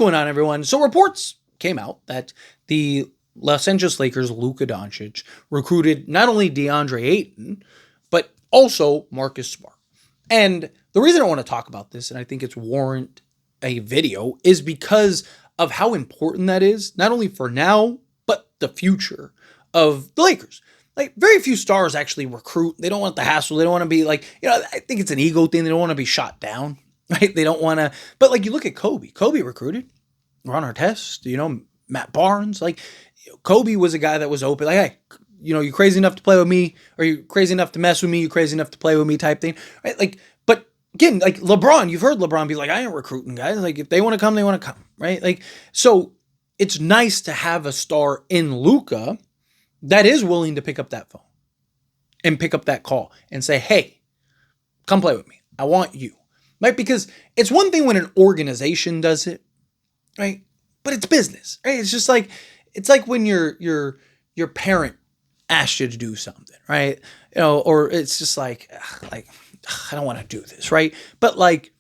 going on, everyone? So reports came out that the Los Angeles Lakers' Luka Doncic recruited not only DeAndre Ayton, but also Marcus Smart. And the reason I want to talk about this, and I think it's warrant a video, is because of how important that is, not only for now, but the future of the Lakers. Like, very few stars actually recruit. They don't want the hassle. They don't want to be like, I think it's an ego thing. They don't want to be shot down, right? They don't want to, but like you look at Kobe. Kobe recruited. Ron Artest, Matt Barnes. Like, Kobe was a guy that was open. Like, hey, you crazy enough to play with me? Or you crazy enough to mess with me? You crazy enough to play with me type thing, right? Like, but again, like LeBron, you've heard LeBron be like, I ain't recruiting guys. Like, if they want to come, they want to come, right? Like, so it's nice to have a star in Luka that is willing to pick up that phone and pick up that call and say, hey, come play with me. I want you. Right? Because it's one thing when an organization does it, right? But it's business, right? It's just like, it's like when your parent asks you to do something, right? Or it's just like, I don't want to do this, right? But like,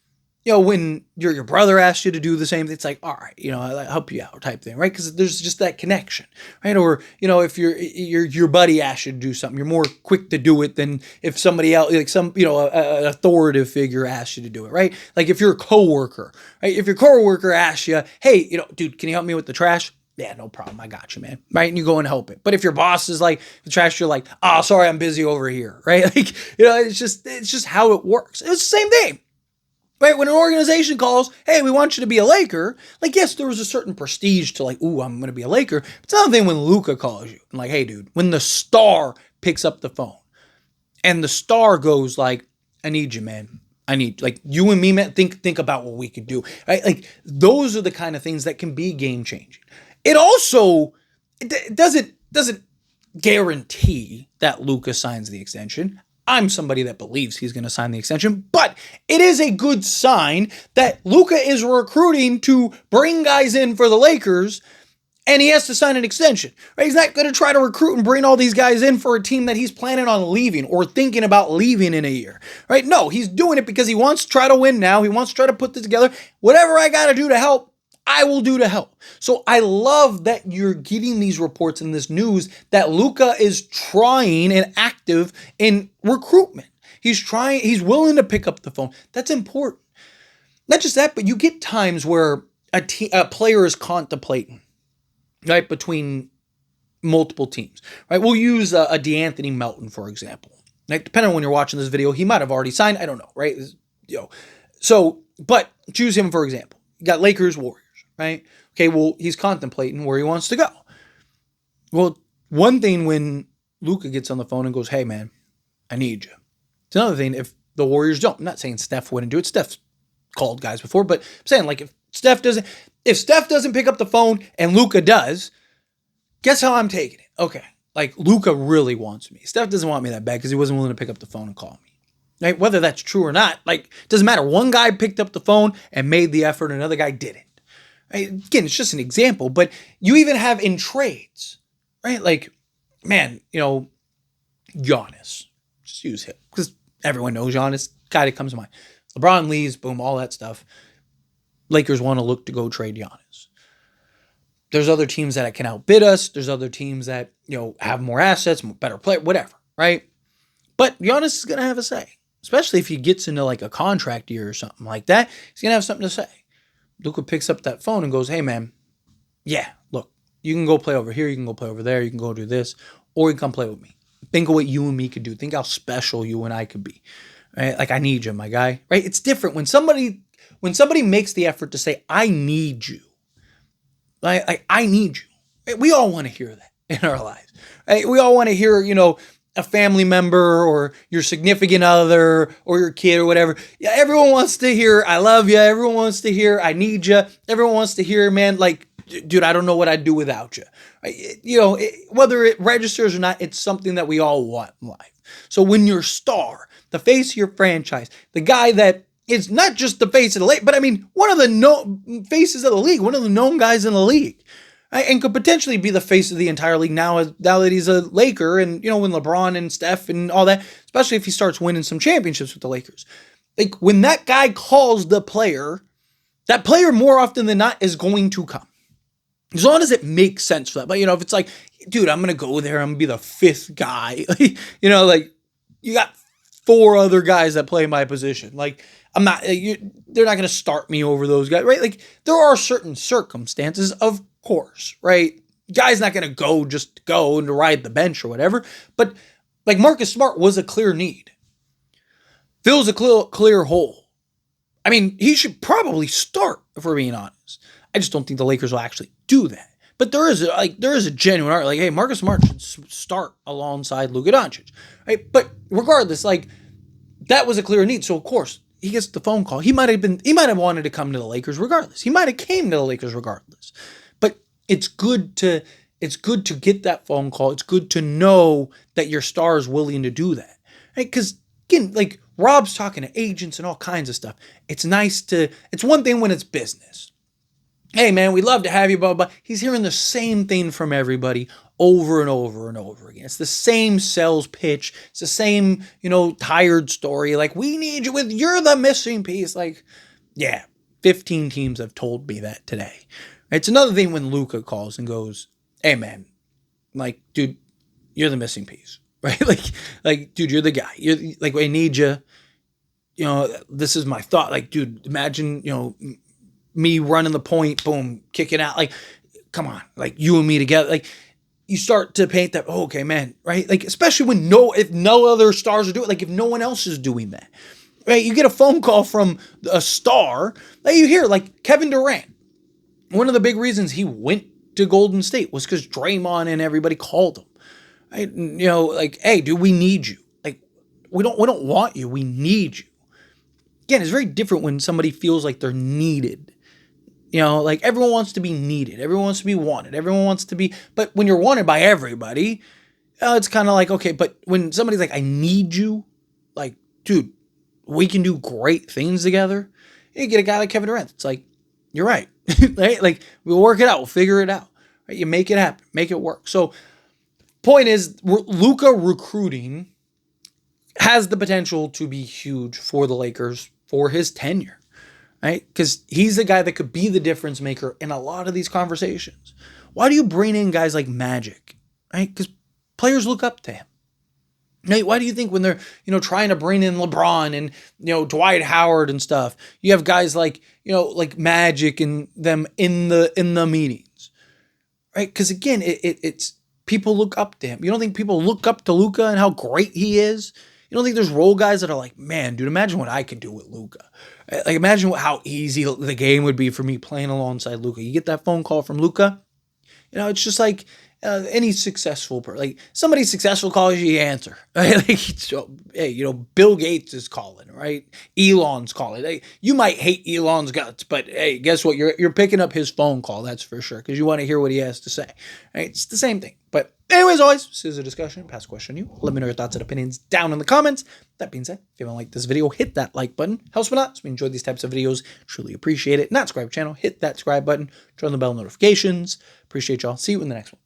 when your brother asks you to do the same thing, it's like, all right, I'll help you out type thing, right? Because there's just that connection, right? Or, if your buddy asks you to do something, you're more quick to do it than if somebody else, like an authoritative figure asks you to do it, right? Like if you're a coworker, right? If your coworker asks you, hey, dude, can you help me with the trash? Yeah, no problem. I got you, man. Right? And you go and help it. But if your boss is like the trash, you're like, oh, sorry, I'm busy over here, right? Like, it's just how it works. It's the same thing. Right, when an organization calls, hey, we want you to be a Laker, like, yes, there was a certain prestige to like, ooh, I'm going to be a Laker. It's another thing when Luka calls you and like, hey, dude, when the star picks up the phone and the star goes like, I need you, man. I need, like, you and me, man, think about what we could do. Right? Like, those are the kind of things that can be game changing. It also it doesn't guarantee that Luka signs the extension. I'm somebody that believes he's going to sign the extension, but it is a good sign that Luka is recruiting to bring guys in for the Lakers, and he has to sign an extension. Right? He's not going to try to recruit and bring all these guys in for a team that he's planning on leaving or thinking about leaving in a year. Right? No, he's doing it because he wants to try to win now. He wants to try to put this together. Whatever I got to do to help, I will do to help. So I love that you're getting these reports and this news that Luka is trying and active in recruitment. He's willing to pick up the phone. That's important. Not just that, but you get times where a player is contemplating, right, between multiple teams, right? We'll use a DeAnthony Melton, for example. Like, depending on when you're watching this video, he might have already signed. I don't know, right? So, but choose him, for example. You got Lakers, Warriors. Right? Okay, well, he's contemplating where he wants to go. Well, one thing when Luka gets on the phone and goes, hey, man, I need you. It's another thing if the Warriors don't. I'm not saying Steph wouldn't do it. Steph's called guys before, but I'm saying, like, if Steph doesn't pick up the phone and Luka does, guess how I'm taking it? Okay, like, Luka really wants me. Steph doesn't want me that bad because he wasn't willing to pick up the phone and call me. Right? Whether that's true or not, like, it doesn't matter. One guy picked up the phone and made the effort, another guy didn't. Right? Again, it's just an example, but you even have in trades, right? Like, man, Giannis. Just use him because everyone knows Giannis. Guy that comes to mind. LeBron leaves, boom, all that stuff. Lakers want to look to go trade Giannis. There's other teams that can outbid us. There's other teams that, have more assets, better play, whatever, right? But Giannis is going to have a say, especially if he gets into like a contract year or something like that. He's going to have something to say. Luka picks up that phone and goes, hey, man, yeah, look, you can go play over here. You can go play over there. You can go do this, or you can come play with me. Think of what you and me could do. Think how special you and I could be. Right? Like, I need you, my guy. Right? It's different when somebody makes the effort to say, I need you. Like, I need you. Right? We all want to hear that in our lives. Right? We all want to hear, a family member or your significant other or your kid or whatever. Yeah, everyone wants to hear, I love you. Everyone wants to hear, I need you. Everyone wants to hear, man, like, dude, I don't know what I'd do without you. Whether it registers or not, it's something that we all want in life. So when your star, the face of your franchise, the guy that is not just the face of the league, but I mean, one of the faces of the league, one of the known guys in the league, and could potentially be the face of the entire league now that he's a Laker and, when LeBron and Steph and all that, especially if he starts winning some championships with the Lakers. Like, when that guy calls the player that player more often than not is going to come. As long as it makes sense for that. But, if it's like, dude, I'm going to go there. I'm going to be the fifth guy. Like you got 4 other guys that play my position. Like they're not going to start me over those guys, right? Like there are certain circumstances, of course, right? Guy's not going to just go and ride the bench or whatever. But like Marcus Smart was a clear need. Fills a clear hole. I mean, he should probably start, if we're being honest. I just don't think the Lakers will actually do that. But there is a genuine argument, like, hey, Marcus Smart should start alongside Luka Doncic, right? But regardless, like that was a clear need. So of course he gets the phone call. He might have wanted to come to the Lakers regardless. He might have came to the Lakers regardless. But it's good to get that phone call. It's good to know that your star is willing to do that, right? Because again, like Rob's talking to agents and all kinds of stuff. It's one thing when it's business. Hey man, we'd love to have you, blah, blah, blah. He's hearing the same thing from everybody over and over and over again. It's the same sales pitch. It's the same, tired story. Like, we need you you're the missing piece. Like, yeah, 15 teams have told me that today. It's another thing when Luka calls and goes, hey man, like, dude, you're the missing piece, right? Like, dude, you're the guy. You're like, I need you. This is my thought. Like, dude, imagine, me running the point, boom, kicking out. Like, come on, like you and me together. Like, you start to paint that, oh, okay, man, right? Like, especially when if no other stars are doing it, like if no one else is doing that, right? You get a phone call from a star that you hear, like Kevin Durant. One of the big reasons he went to Golden State was because Draymond and everybody called him. Right? Like, hey, dude, we need you. Like, we don't want you. We need you. Again, it's very different when somebody feels like they're needed. Like everyone wants to be needed. Everyone wants to be wanted. Everyone wants to be, but when you're wanted by everybody, it's kind of like, okay, but when somebody's like, I need you, like, dude, we can do great things together. You get a guy like Kevin Durant. It's like, you're right. Right? Like, we'll work it out. We'll figure it out. Right? You make it happen. Make it work. So point is, Luka recruiting has the potential to be huge for the Lakers for his tenure. Right? Because he's the guy that could be the difference maker in a lot of these conversations. Why do you bring in guys like Magic? Right? Because players look up to him. Right? Why do you think when they're, trying to bring in LeBron and, Dwight Howard and stuff, you have guys like, like Magic and them in the meetings? Right? Because again, it's people look up to him. You don't think people look up to Luka and how great he is? You don't think there's role guys that are like, man, dude, imagine what I could do with Luka. Like, imagine how easy the game would be for me playing alongside Luka. You get that phone call from Luka, it's just like any successful person. Like, somebody successful calls you answer. Right? Like, hey, Bill Gates is calling, right? Elon's calling. Hey, you might hate Elon's guts, but hey, guess what? You're picking up his phone call, that's for sure, because you want to hear what he has to say. Right? It's the same thing. But anyways, always, this is a discussion. Pass question to you. Let me know your thoughts and opinions down in the comments. That being said, if you haven't liked this video, hit that like button. Helps me out. So we enjoy these types of videos. Truly appreciate it. Not subscribe to the channel. Hit that subscribe button. Turn on the bell notifications. Appreciate y'all. See you in the next one.